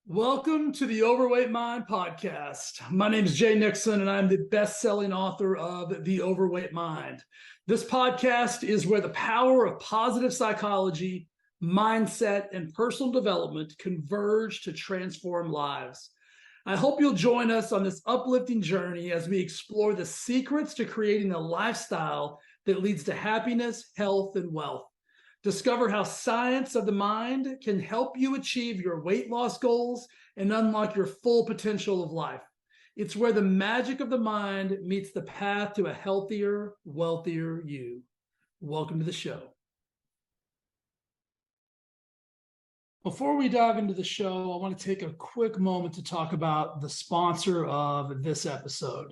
Welcome to the Overweight Mind podcast. My name is Jay Nixon, and I'm the best-selling author of The Overweight Mind. This podcast is where the power of positive psychology, mindset, and personal development converge to transform lives. I hope you'll join us on this uplifting journey as we explore the secrets to creating a lifestyle that leads to happiness, health, and wealth. Discover how science of the mind can help you achieve your weight loss goals and unlock your full potential of life. It's where the magic of the mind meets the path to a healthier, wealthier you. Welcome to the show. Before we dive into the show, I want to take a quick moment to talk about the sponsor of this episode.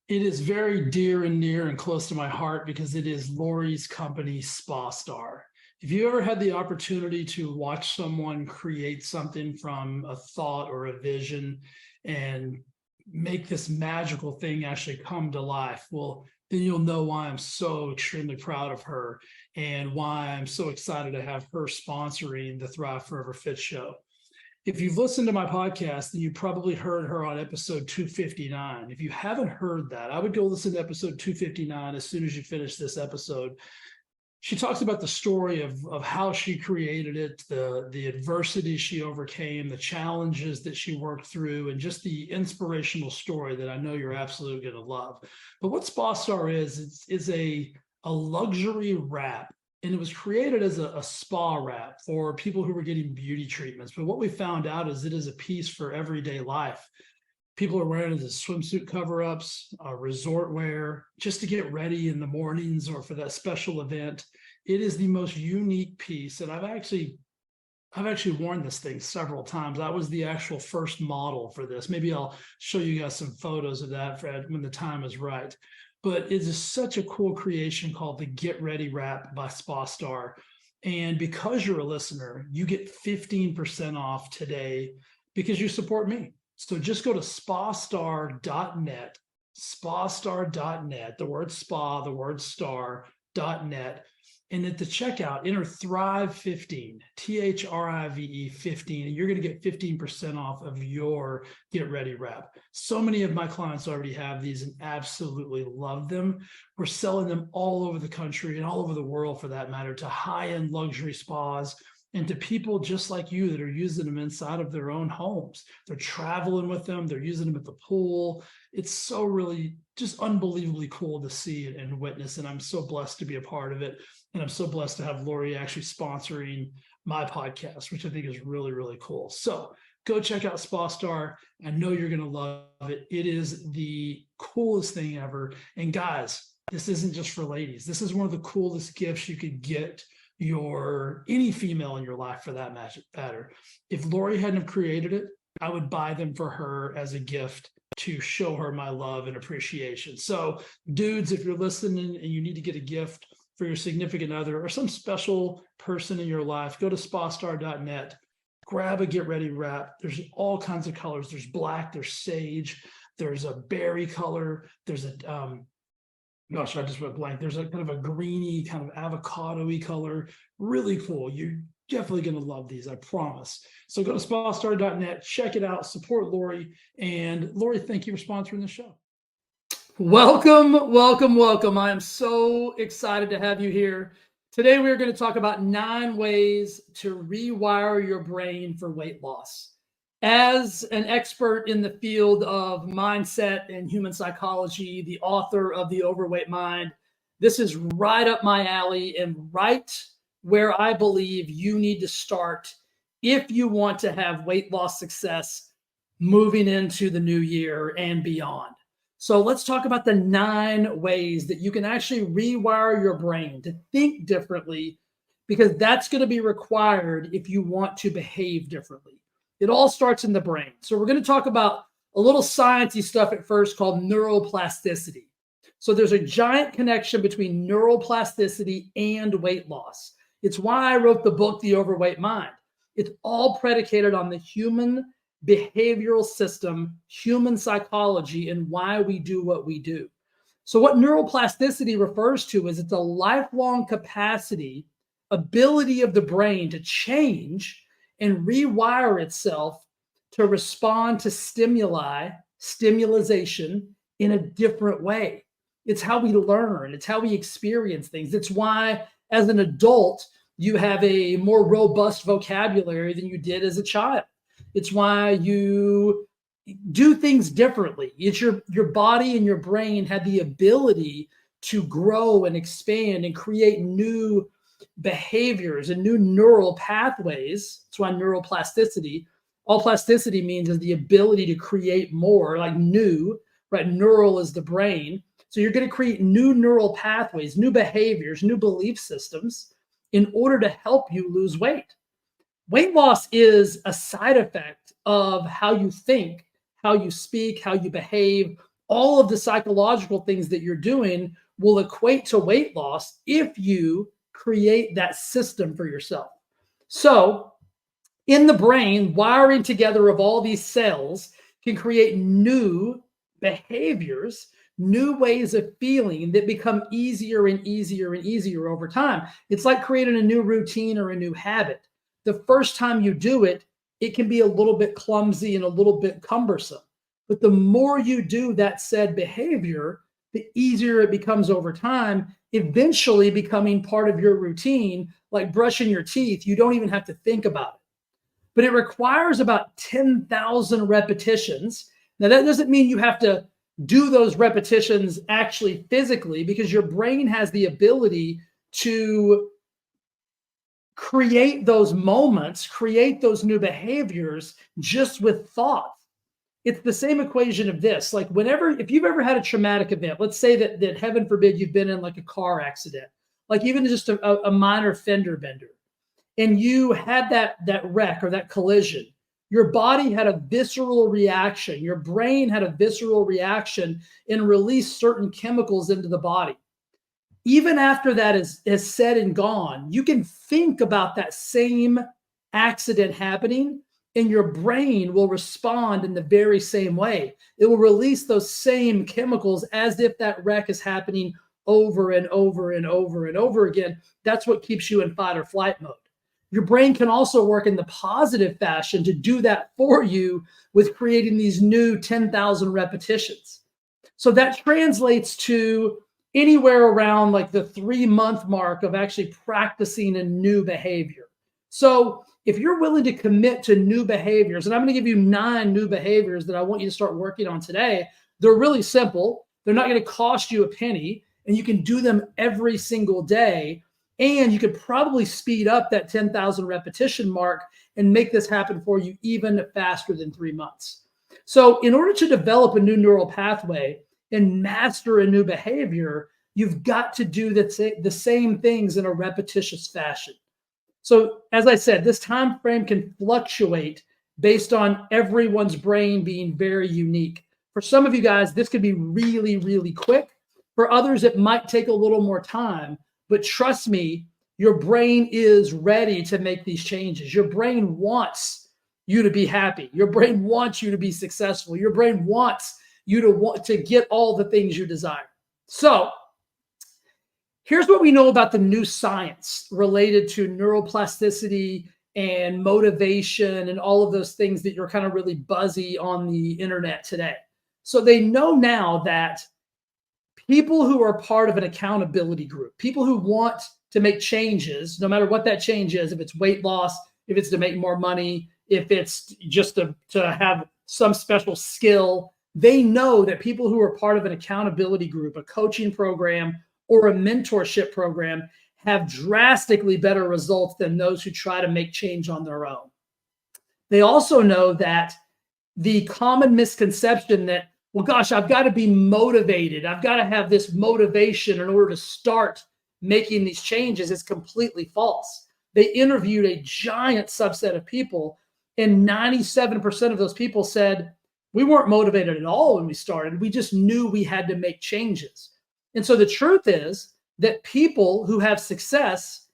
It is very dear and near and close to my heart because it is Lori's company, SpaStar. If you ever had the opportunity to watch someone create something from a thought or a vision and make this magical thing actually come to life, well, then you'll know why I'm so extremely proud of her and why I'm so excited to have her sponsoring the Thrive Forever Fit show. If you've listened to my podcast, then you probably heard her on episode 259. If you haven't heard that, I would go listen to episode 259 as soon as you finish this episode. She talks about the story of how she created it, the adversity she overcame, the challenges that she worked through, and just the inspirational story that I know you're absolutely going to love. But what SpaStar is a luxury wrap, and it was created as a spa wrap for people who were getting beauty treatments. But what we found out is it is a piece for everyday life. People are wearing it as swimsuit cover-ups, resort wear, just to get ready in the mornings or for that special event. It is the most unique piece, and I've actually worn this thing several times. I was the actual first model for this. Maybe I'll show you guys some photos of that, Fred, when the time is right. But it is such a cool creation called the Get Ready Wrap by SpaStar. And because you're a listener, you get 15% off today because you support me. So just go to spastar.net, the word spa, the word star.net. And at the checkout, enter Thrive15, THRIVE 15, and you're going to get 15% off of your Get Ready wrap. So many of my clients already have these and absolutely love them. We're selling them all over the country and all over the world, for that matter, to high-end luxury spas and to people just like you that are using them inside of their own homes. They're traveling with them. They're using them at the pool. It's so really just unbelievably cool to see it and witness. And I'm so blessed to be a part of it. And I'm so blessed to have Lori actually sponsoring my podcast, which I think is really, really cool. So go check out SpaStar. I know you're going to love it. It is the coolest thing ever. And guys, this isn't just for ladies. This is one of the coolest gifts you could get any female in your life, for that matter. If Lori hadn't have created it, I would buy them for her as a gift to show her my love and appreciation. So dudes, if you're listening and you need to get a gift for your significant other or some special person in your life, go to spastar.net, grab a Get Ready wrap. There's all kinds of colors. There's black, there's sage, there's a berry color, there's a gosh, I just went blank. There's a kind of a greeny, kind of avocado-y color. Really cool. You're definitely going to love these, I promise. So go to spastar.net, check it out, support Lori. And Lori, thank you for sponsoring the show. Welcome, welcome, welcome. I am so excited to have you here. Today, we're going to talk about 9 ways to rewire your brain for weight loss. As an expert in the field of mindset and human psychology, the author of The Overweight Mind, this is right up my alley and right where I believe you need to start if you want to have weight loss success moving into the new year and beyond. So let's talk about the 9 ways that you can actually rewire your brain to think differently, because that's going to be required if you want to behave differently. It all starts in the brain. So we're going to talk about a little sciencey stuff at first called neuroplasticity. So there's a giant connection between neuroplasticity and weight loss. It's why I wrote the book, The Overweight Mind. It's all predicated on the human behavioral system, human psychology, and why we do what we do. So what neuroplasticity refers to is it's a lifelong capacity, ability of the brain to change and rewire itself to respond to stimulation in a different way. It's how we learn, it's how we experience things. It's why, as an adult, you have a more robust vocabulary than you did as a child. It's why you do things differently. It's your body and your brain had the ability to grow and expand and create new behaviors and new neural pathways. That's why neuroplasticity, all plasticity means is the ability to create more, like new, right? Neural is the brain. So you're going to create new neural pathways, new behaviors, new belief systems in order to help you lose weight. Weight loss is a side effect of how you think, how you speak, how you behave. All of the psychological things that you're doing will equate to weight loss if you create that system for yourself. So in the brain, wiring together of all these cells can create new behaviors, new ways of feeling that become easier and easier and easier over time. It's like creating a new routine or a new habit. The first time you do it, it can be a little bit clumsy and a little bit cumbersome. But the more you do that said behavior, the easier it becomes over time, eventually becoming part of your routine, like brushing your teeth. You don't even have to think about it. But it requires about 10,000 repetitions. Now, that doesn't mean you have to do those repetitions actually physically, because your brain has the ability to create those moments, create those new behaviors just with thought. It's the same equation of this. Like if you've ever had a traumatic event, let's say that heaven forbid you've been in like a car accident, like even just a minor fender bender, and you had that wreck or that collision, your body had a visceral reaction. Your brain had a visceral reaction and released certain chemicals into the body. Even after that is said and gone, you can think about that same accident happening, and your brain will respond in the very same way. It will release those same chemicals as if that wreck is happening over and over and over and over again. That's what keeps you in fight or flight mode. Your brain can also work in the positive fashion to do that for you with creating these new 10,000 repetitions. So that translates to anywhere around like the 3-month mark of actually practicing a new behavior. So if you're willing to commit to new behaviors, and I'm going to give you 9 new behaviors that I want you to start working on today, they're really simple. They're not going to cost you a penny, and you can do them every single day. And you could probably speed up that 10,000 repetition mark and make this happen for you even faster than 3 months. So in order to develop a new neural pathway and master a new behavior, you've got to do the same things in a repetitious fashion. So as I said, this time frame can fluctuate based on everyone's brain being very unique. For some of you guys, this could be really, really quick. For others, it might take a little more time. But trust me, your brain is ready to make these changes. Your brain wants you to be happy. Your brain wants you to be successful. Your brain wants you to get all the things you desire. So here's what we know about the new science related to neuroplasticity and motivation and all of those things that you're kind of really buzzy on the internet today. So they know now that people who are part of an accountability group, people who want to make changes, no matter what that change is, if it's weight loss, if it's to make more money, if it's just to have some special skill, they know that people who are part of an accountability group, a coaching program, or a mentorship program have drastically better results than those who try to make change on their own. They also know that the common misconception that, well, gosh, I've got to be motivated, I've got to have this motivation in order to start making these changes, is completely false. They interviewed a giant subset of people, and 97% of those people said, we weren't motivated at all when we started. We just knew we had to make changes. And so the truth is that people who have success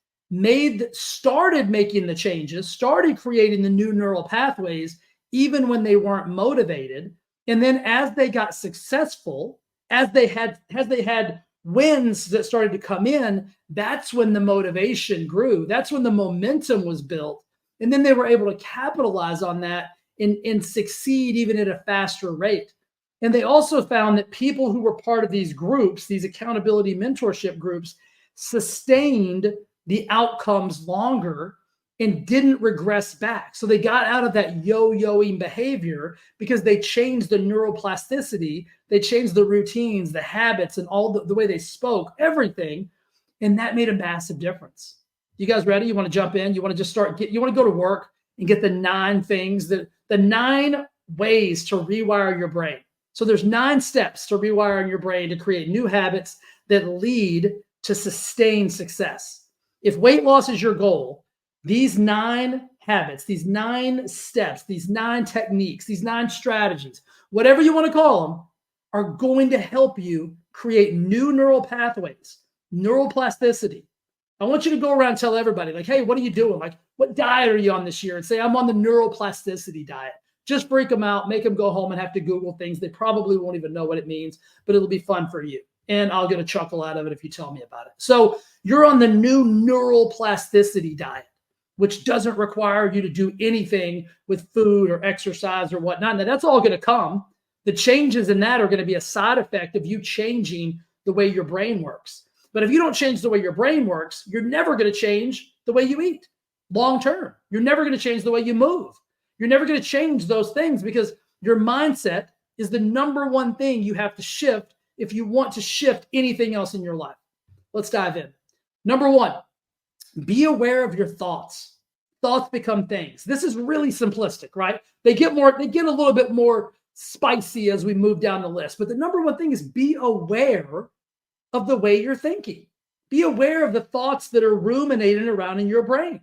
started making the changes, started creating the new neural pathways, even when they weren't motivated. And then as they got successful, as they had wins that started to come in, that's when the motivation grew. That's when the momentum was built. And then they were able to capitalize on that and succeed even at a faster rate. And they also found that people who were part of these groups, these accountability mentorship groups, sustained the outcomes longer and didn't regress back. So they got out of that yo-yoing behavior because they changed the neuroplasticity, they changed the routines, the habits, and all the way they spoke, everything. And that made a massive difference. You guys ready? You want to jump in? You want to just you want to go to work and get the 9 things, the 9 ways to rewire your brain. So there's 9 steps to rewiring your brain to create new habits that lead to sustained success. If weight loss is your goal, these 9 habits, these 9 steps, these 9 techniques, these 9 strategies, whatever you want to call them, are going to help you create new neural pathways, neuroplasticity. I want you to go around and tell everybody, like, hey, what are you doing? Like, what diet are you on this year? And say, I'm on the neuroplasticity diet. Just freak them out, make them go home and have to Google things. They probably won't even know what it means, but it'll be fun for you. And I'll get a chuckle out of it if you tell me about it. So you're on the new neuroplasticity diet, which doesn't require you to do anything with food or exercise or whatnot. Now, that's all going to come. The changes in that are going to be a side effect of you changing the way your brain works. But if you don't change the way your brain works, you're never going to change the way you eat long term. You're never going to change the way you move. You're never going to change those things because your mindset is the number one thing you have to shift if you want to shift anything else in your life. Let's dive in. Number 1, be aware of your thoughts. Thoughts become things. This is really simplistic, right? They get a little bit more spicy as we move down the list. But the number one thing is be aware of the way you're thinking. Be aware of the thoughts that are ruminating around in your brain.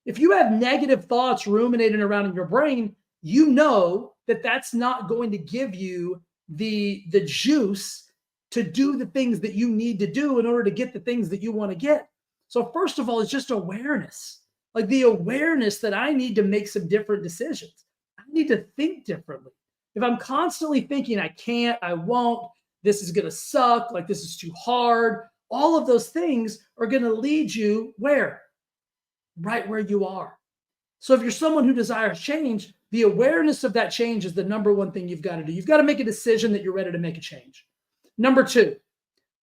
If you have negative thoughts ruminating around in your brain, you know that that's not going to give you the juice to do the things that you need to do in order to get the things that you want to get. So first of all, it's just awareness. Like the awareness that I need to make some different decisions. I need to think differently. If I'm constantly thinking I can't, I won't, this is going to suck, like this is too hard, all of those things are going to lead you where? Right where you are. So if you're someone who desires change, the awareness of that change is the number one thing you've got to do. You've got to make a decision that you're ready to make a change. Number 2,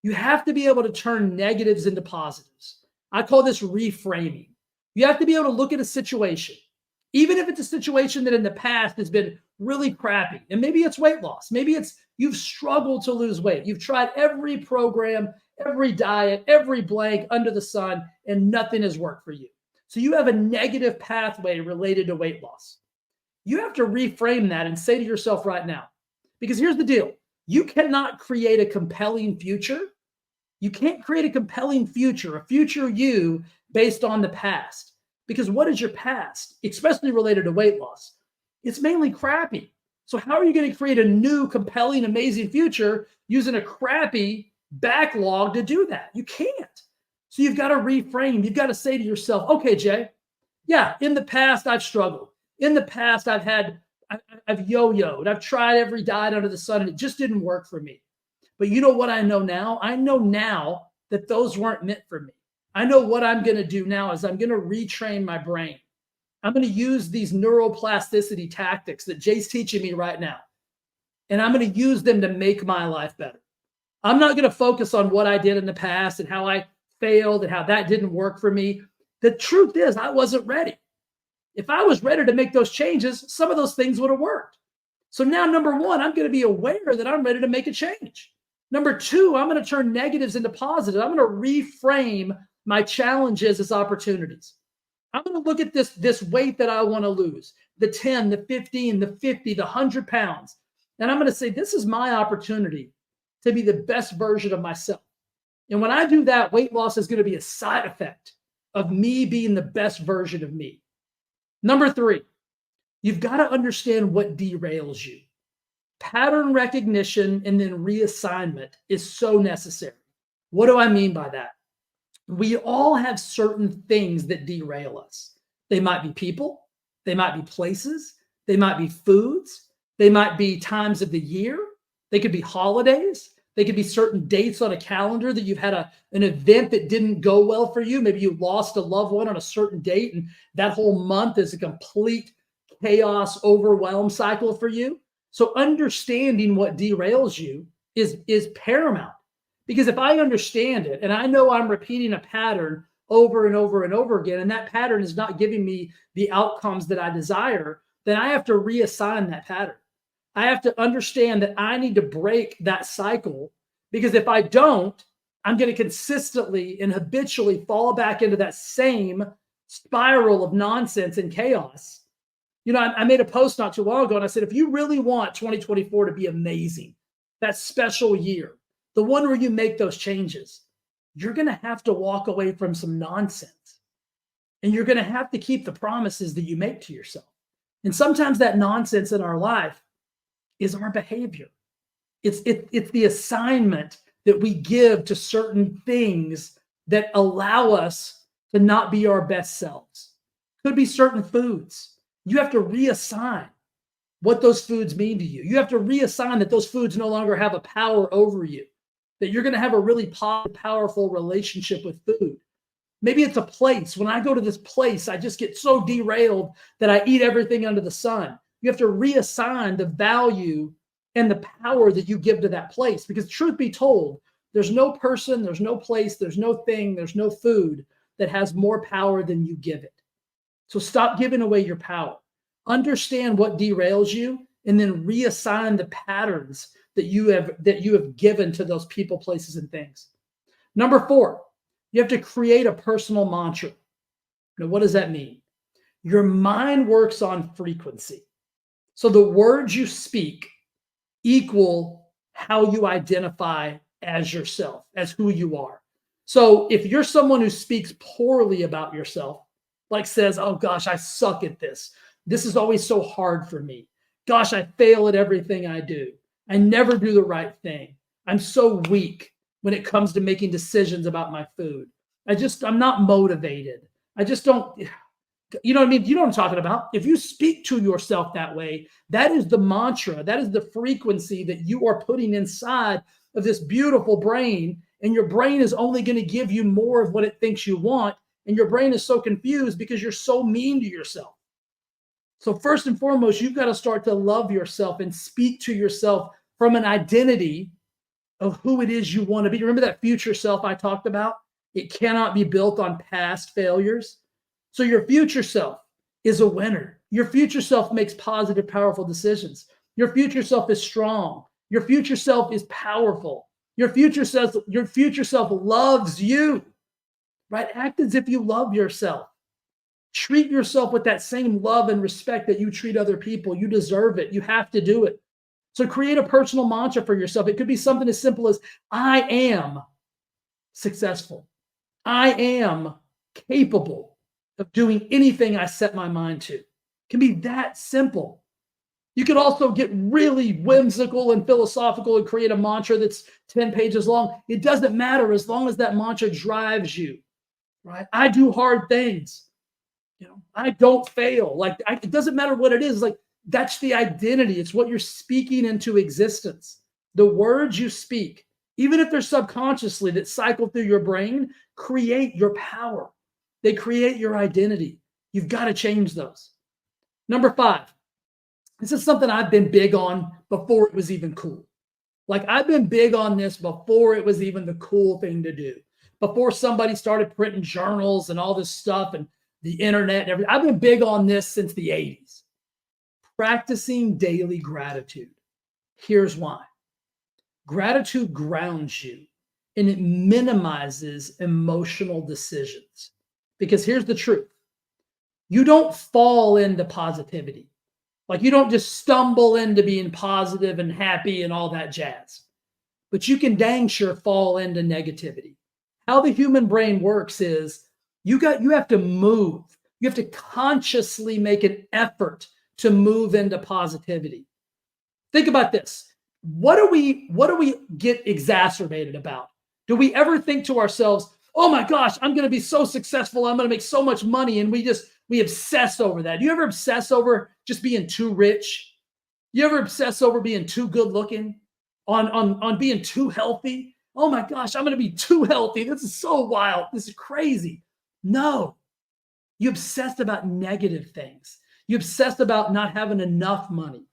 you have to be able to turn negatives into positives. I call this reframing. You have to be able to look at a situation, even if it's a situation that in the past has been really crappy. And maybe it's weight loss. Maybe it's you've struggled to lose weight. You've tried every program, every diet, every blank under the sun, and nothing has worked for you. So you have a negative pathway related to weight loss. You have to reframe that and say to yourself right now, because here's the deal. You cannot create a compelling future. You can't create a compelling future, a future you based on the past. Because what is your past, especially related to weight loss? It's mainly crappy. So how are you going to create a new, compelling, amazing future using a crappy backlog to do that? You can't. So you've got to reframe. You've got to say to yourself, okay, Jay, yeah, in the past, I've struggled. In the past, I've yo-yoed. I've tried every diet under the sun, and it just didn't work for me. But you know what I know now? I know now that those weren't meant for me. I know what I'm going to do now is I'm going to retrain my brain. I'm going to use these neuroplasticity tactics that Jay's teaching me right now. And I'm going to use them to make my life better. I'm not going to focus on what I did in the past and how I failed and how that didn't work for me. The truth is, I wasn't ready. If I was ready to make those changes, some of those things would have worked. So now, number 1, I'm going to be aware that I'm ready to make a change. Number 2, I'm going to turn negatives into positives. I'm going to reframe my challenges as opportunities. I'm going to look at this weight that I want to lose, the 10, the 15, the 50, the 100 pounds. And I'm going to say, this is my opportunity to be the best version of myself. And when I do that, weight loss is going to be a side effect of me being the best version of me. Number 3, you've got to understand what derails you. Pattern recognition and then reassignment is so necessary. What do I mean by that? We all have certain things that derail us. They might be people, they might be places, they might be foods, they might be times of the year, they could be holidays, they could be certain dates on a calendar that you've had an event that didn't go well for you. Maybe you lost a loved one on a certain date and that whole month is a complete chaos, overwhelm cycle for you. So understanding what derails you is paramount. Because if I understand it and I know I'm repeating a pattern over and over and over again, and that pattern is not giving me the outcomes that I desire, then I have to reassign that pattern. I have to understand that I need to break that cycle, because if I don't, I'm going to consistently and habitually fall back into that same spiral of nonsense and chaos. I made a post not too long ago and I said, if you really want 2024 to be amazing, that special year, the one where you make those changes, you're going to have to walk away from some nonsense. And you're going to have to keep the promises that you make to yourself. And sometimes that nonsense in our life is our behavior. It's the assignment that we give to certain things that allow us to not be our best selves. Could be certain foods. You have to reassign what those foods mean to you. You have to reassign that those foods no longer have a power over you, that you're going to have a really powerful relationship with food. Maybe it's a place. When I go to this place, I just get so derailed that I eat everything under the sun. You have to reassign the value and the power that you give to that place. Because truth be told, there's no person, there's no place, there's no thing, there's no food that has more power than you give it. So stop giving away your power. Understand what derails you, and then reassign the patterns that you have given to those people, places, and things. Number 4, you have to create a personal mantra. Now, what does that mean? Your mind works on frequency. So the words you speak equal how you identify as yourself, as who you are. So if you're someone who speaks poorly about yourself, like says, oh gosh, I suck at this. This is always so hard for me. Gosh, I fail at everything I do. I never do the right thing. I'm so weak when it comes to making decisions about my food. I'm not motivated. I just don't, you know what I mean? You know what I'm talking about? If you speak to yourself that way, that is the mantra. That is the frequency that you are putting inside of this beautiful brain. And your brain is only going to give you more of what it thinks you want. And your brain is so confused because you're so mean to yourself. So first and foremost, you've got to start to love yourself and speak to yourself from an identity of who it is you want to be. Remember that future self I talked about? It cannot be built on past failures. So your future self is a winner. Your future self makes positive, powerful decisions. Your future self is strong. Your future self is powerful. Your future self loves you. Right? Act as if you love yourself. Treat yourself with that same love and respect that you treat other people. You deserve it. You have to do it. So create a personal mantra for yourself. It could be something as simple as, I am successful. I am capable of doing anything I set my mind to. It can be that simple. You could also get really whimsical and philosophical and create a mantra that's 10 pages long. It doesn't matter as long as that mantra drives you. Right? I do hard things. I don't fail. It doesn't matter what it is. That's the identity. It's what you're speaking into existence. The words you speak, even if they're subconsciously that cycle through your brain, create your power. They create your identity. You've got to change those. Number 5, this is something I've been big on before it was even cool. I've been big on this before it was even the cool thing to do. Before somebody started printing journals and all this stuff and the internet and everything. I've been big on this since the 80s. Practicing daily gratitude. Here's why. Gratitude grounds you and it minimizes emotional decisions. Because here's the truth. You don't fall into positivity. You don't just stumble into being positive and happy and all that jazz. But you can dang sure fall into negativity. How the human brain works is you have to move. You have to consciously make an effort to move into positivity. Think about this. What do we get exacerbated about? Do we ever think to ourselves, oh my gosh, I'm going to be so successful. I'm going to make so much money. And we obsess over that. Do you ever obsess over just being too rich? You ever obsess over being too good looking, on being too healthy? Oh my gosh, I'm going to be too healthy. This is so wild. This is crazy. No, you obsessed about negative things. You obsess about not having enough money.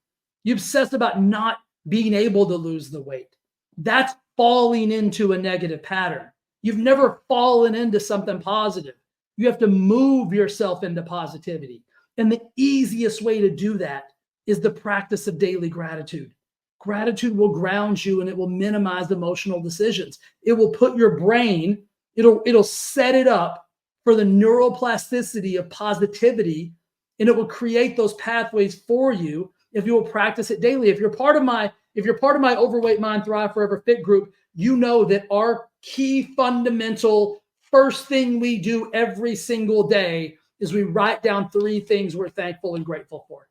You obsess about not being able to lose the weight. That's falling into a negative pattern. You've never fallen into something positive. You have to move yourself into positivity. And the easiest way to do that is the practice of daily gratitude. Gratitude will ground you and it will minimize emotional decisions. It will put your brain, it'll set it up for the neuroplasticity of positivity, and it will create those pathways for you if you will practice it daily. If you're part of my Overweight Mind Thrive Forever Fit group, you know that our key fundamental first thing we do every single day is we write down 3 things we're thankful and grateful for.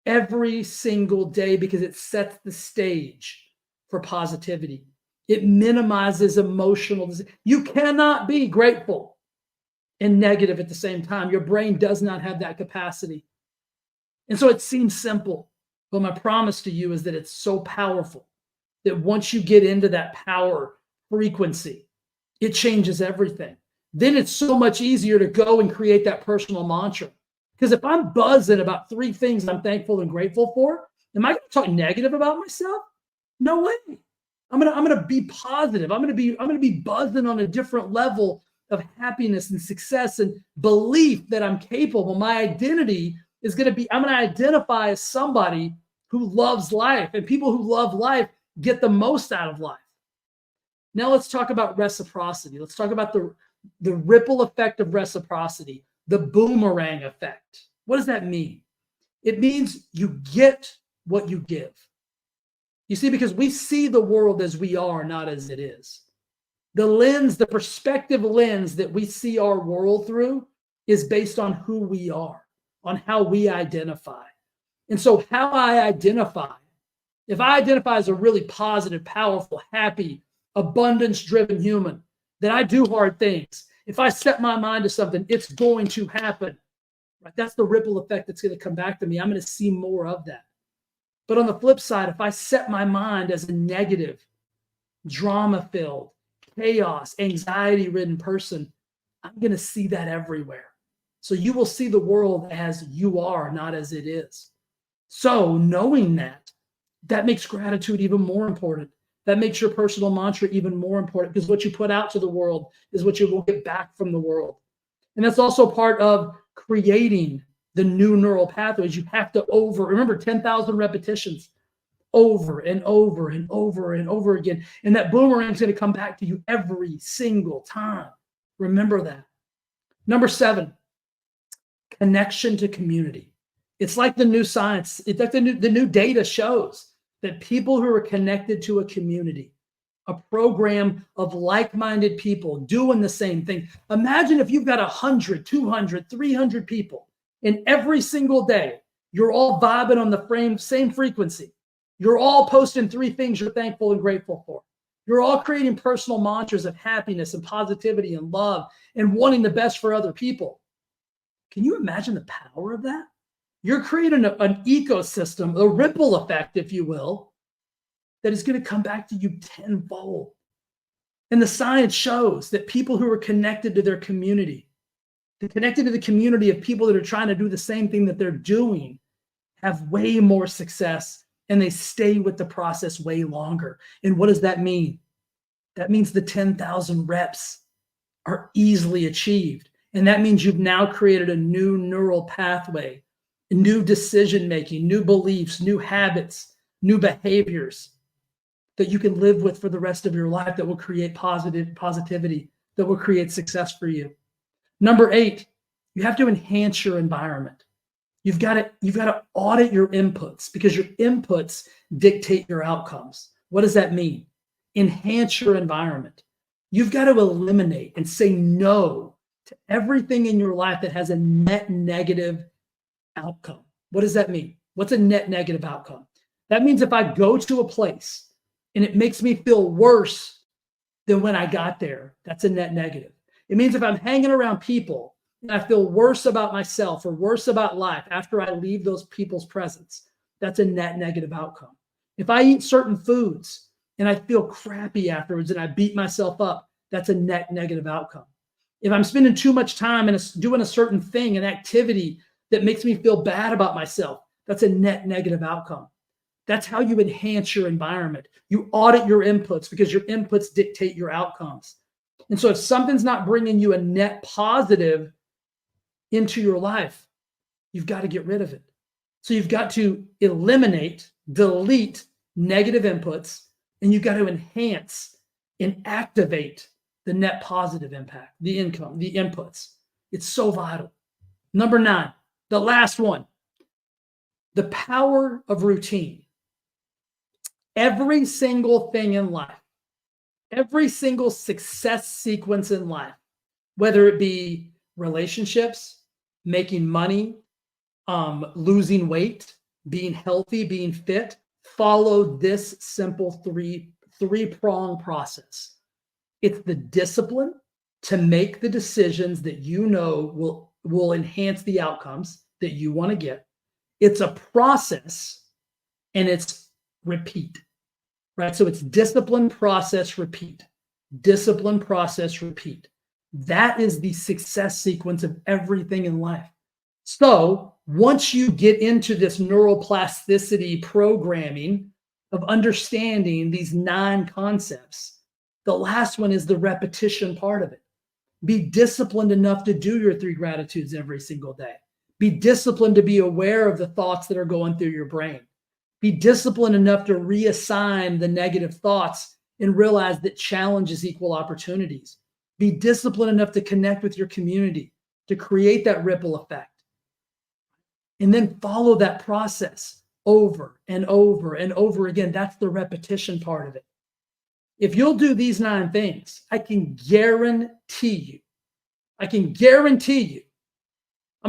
Every single day, because it sets the stage for positivity. It minimizes emotional. You cannot be grateful and negative at the same time. Your brain does not have that capacity. And so it seems simple, but my promise to you is that it's so powerful that once you get into that power frequency, it changes everything. Then it's so much easier to go and create that personal mantra. Because if I'm buzzing about 3 things I'm thankful and grateful for, am I going to talk negative about myself? No way. I'm gonna be positive. I'm gonna be buzzing on a different level of happiness and success and belief that I'm capable. My identity is going to be, I'm going to identify as somebody who loves life, and people who love life get the most out of life. Now let's talk about reciprocity. Let's talk about the ripple effect of reciprocity, the boomerang effect. What does that mean? It means you get what you give. You see, because we see the world as we are, not as it is. The lens, the perspective lens that we see our world through is based on who we are, on how we identify. And so how I identify, if I identify as a really positive, powerful, happy, abundance-driven human, then I do hard things. If I set my mind to something, it's going to happen. Right? That's the ripple effect that's going to come back to me. I'm going to see more of that. But on the flip side, if I set my mind as a negative, drama-filled, chaos, anxiety-ridden person, I'm going to see that everywhere. So you will see the world as you are, not as it is. So knowing that makes gratitude even more important. That makes your personal mantra even more important, because what you put out to the world is what you will get back from the world. And that's also part of creating the new neural pathways. You have to remember 10,000 repetitions over and over and over and over again. And that boomerang is going to come back to you every single time. Remember that. Number 7, connection to community. It's like the new science. It's like the new data shows that people who are connected to a community, a program of like-minded people doing the same thing. Imagine if you've got 100, 200, 300 people, and every single day you're all vibing on the same frequency. You're all posting 3 things you're thankful and grateful for. You're all creating personal mantras of happiness and positivity and love and wanting the best for other people. Can you imagine the power of that? You're creating an ecosystem, a ripple effect, if you will, that is going to come back to you tenfold. And the science shows that people who are connected to their community, connected to the community of people that are trying to do the same thing that they're doing, have way more success, and they stay with the process way longer. And what does that mean? That means the 10,000 reps are easily achieved. And that means you've now created a new neural pathway, new decision-making, new beliefs, new habits, new behaviors that you can live with for the rest of your life, that will create positivity, that will create success for you. Number 8, you have to enhance your environment. You've got to audit your inputs, because your inputs dictate your outcomes. What does that mean? Enhance your environment. You've got to eliminate and say no to everything in your life that has a net negative outcome. What does that mean? What's a net negative outcome? That means if I go to a place and it makes me feel worse than when I got there, that's a net negative. It means if I'm hanging around people and I feel worse about myself or worse about life after I leave those people's presence, that's a net negative outcome. If I eat certain foods and I feel crappy afterwards and I beat myself up, that's a net negative outcome. If I'm spending too much time doing a certain thing, an activity that makes me feel bad about myself. That's a net negative outcome. That's how you enhance your environment. You audit your inputs because your inputs dictate your outcomes. And so if something's not bringing you a net positive into your life, you've got to get rid of it. So you've got to eliminate, delete negative inputs, and you've got to enhance and activate the net positive impact, the income, the inputs. It's so vital. Number 9, the last one, the power of routine. Every single thing in life, every single success sequence in life, whether it be relationships, making money, losing weight, being healthy, being fit, follow this simple three-prong process. It's the discipline to make the decisions that you know will enhance the outcomes that you want to get. It's a process, and it's repeat, right? So it's discipline, process, repeat. Discipline, process, repeat. That is the success sequence of everything in life. So once you get into this neuroplasticity programming of understanding these 9 concepts, the last one is the repetition part of it. Be disciplined enough to do your 3 gratitudes every single day. Be disciplined to be aware of the thoughts that are going through your brain. Be disciplined enough to reassign the negative thoughts and realize that challenges equal opportunities. Be disciplined enough to connect with your community, to create that ripple effect. And then follow that process over and over and over again. That's the repetition part of it. If you'll do these 9 things, I can guarantee you, I'm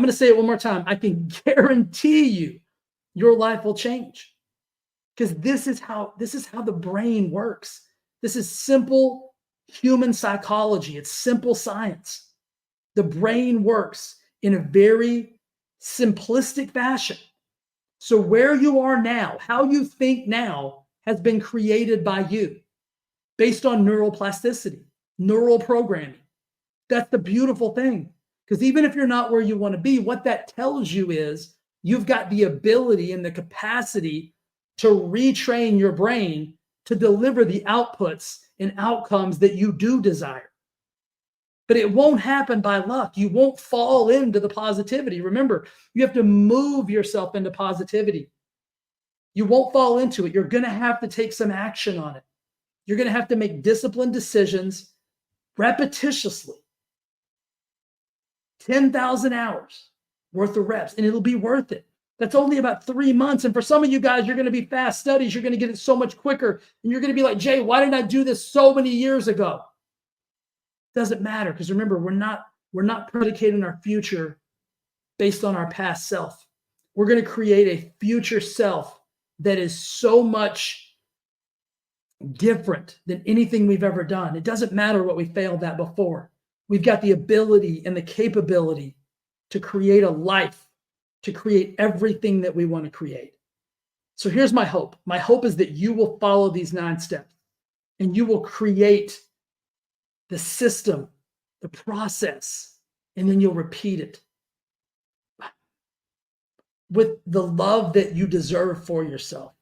going to say it one more time. I can guarantee you your life will change, because this is how the brain works. This is simple human psychology. It's simple science. The brain works in a very simplistic fashion. So where you are now, how you think now, has been created by you based on neuroplasticity, neural programming. That's the beautiful thing. Because even if you're not where you want to be, what that tells you is you've got the ability and the capacity to retrain your brain to deliver the outputs and outcomes that you do desire. But it won't happen by luck. You won't fall into the positivity. Remember, you have to move yourself into positivity. You won't fall into it. You're going to have to take some action on it. You're going to have to make disciplined decisions repetitiously. 10,000 hours worth of reps, and it'll be worth it. That's only about 3 months. And for some of you guys, you're going to be fast studies. You're going to get it so much quicker. And you're going to be like, Jay, why didn't I do this so many years ago? Doesn't matter, because remember, we're not predicating our future based on our past self. We're going to create a future self that is so much different than anything we've ever done. It doesn't matter what we failed at before. We've got the ability and the capability to create a life, to create everything that we want to create. So here's my hope. My hope is that you will follow these 9 steps, and you will create the system, the process, and then you'll repeat it with the love that you deserve for yourself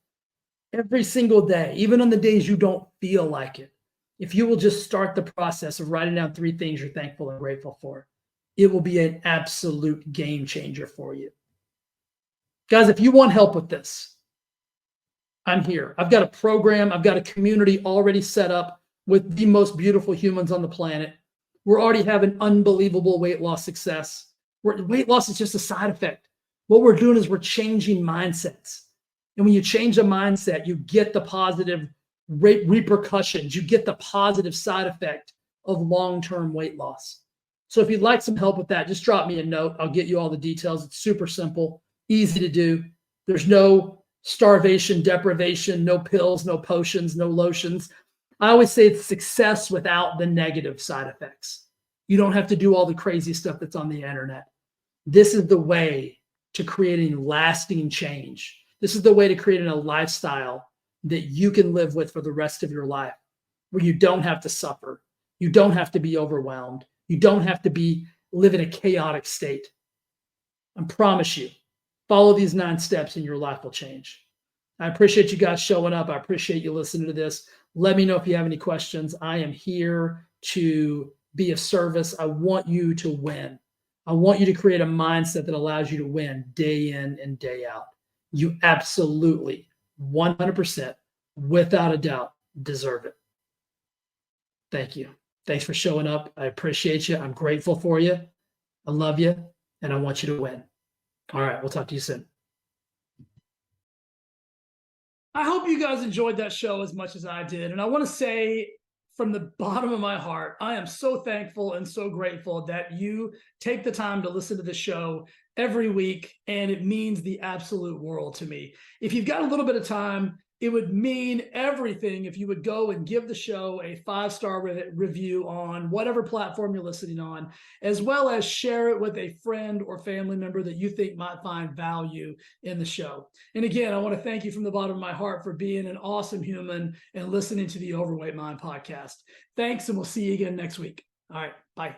every single day, even on the days you don't feel like it. If you will just start the process of writing down 3 things you're thankful and grateful for, it will be an absolute game changer for you. Guys, if you want help with this, I'm here. I've got a program. I've got a community already set up with the most beautiful humans on the planet. We're already having unbelievable weight loss success. Weight loss is just a side effect. What we're doing is we're changing mindsets. And when you change a mindset, you get the positive repercussions. You get the positive side effect of long-term weight loss. So if you'd like some help with that, just drop me a note. I'll get you all the details. It's super simple, easy to do. There's no starvation, deprivation, no pills, no potions, no lotions. I always say it's success without the negative side effects. You don't have to do all the crazy stuff that's on the internet. This is the way to creating lasting change. This is the way to creating a lifestyle that you can live with for the rest of your life, where you don't have to suffer. You don't have to be overwhelmed. You don't have to live in a chaotic state. I promise you, follow these 9 steps and your life will change. I appreciate you guys showing up. I appreciate you listening to this. Let me know if you have any questions. I am here to be of service. I want you to win. I want you to create a mindset that allows you to win day in and day out. You absolutely, 100%, without a doubt, deserve it. Thank you. Thanks for showing up. I appreciate you. I'm grateful for you. I love you, and I want you to win. All right, we'll talk to you soon. I hope you guys enjoyed that show as much as I did. And I want to say from the bottom of my heart, I am so thankful and so grateful that you take the time to listen to the show every week. And it means the absolute world to me. If you've got a little bit of time, it would mean everything if you would go and give the show a 5-star review on whatever platform you're listening on, as well as share it with a friend or family member that you think might find value in the show. And again, I want to thank you from the bottom of my heart for being an awesome human and listening to the Overweight Mind podcast. Thanks, and we'll see you again next week. All right, bye.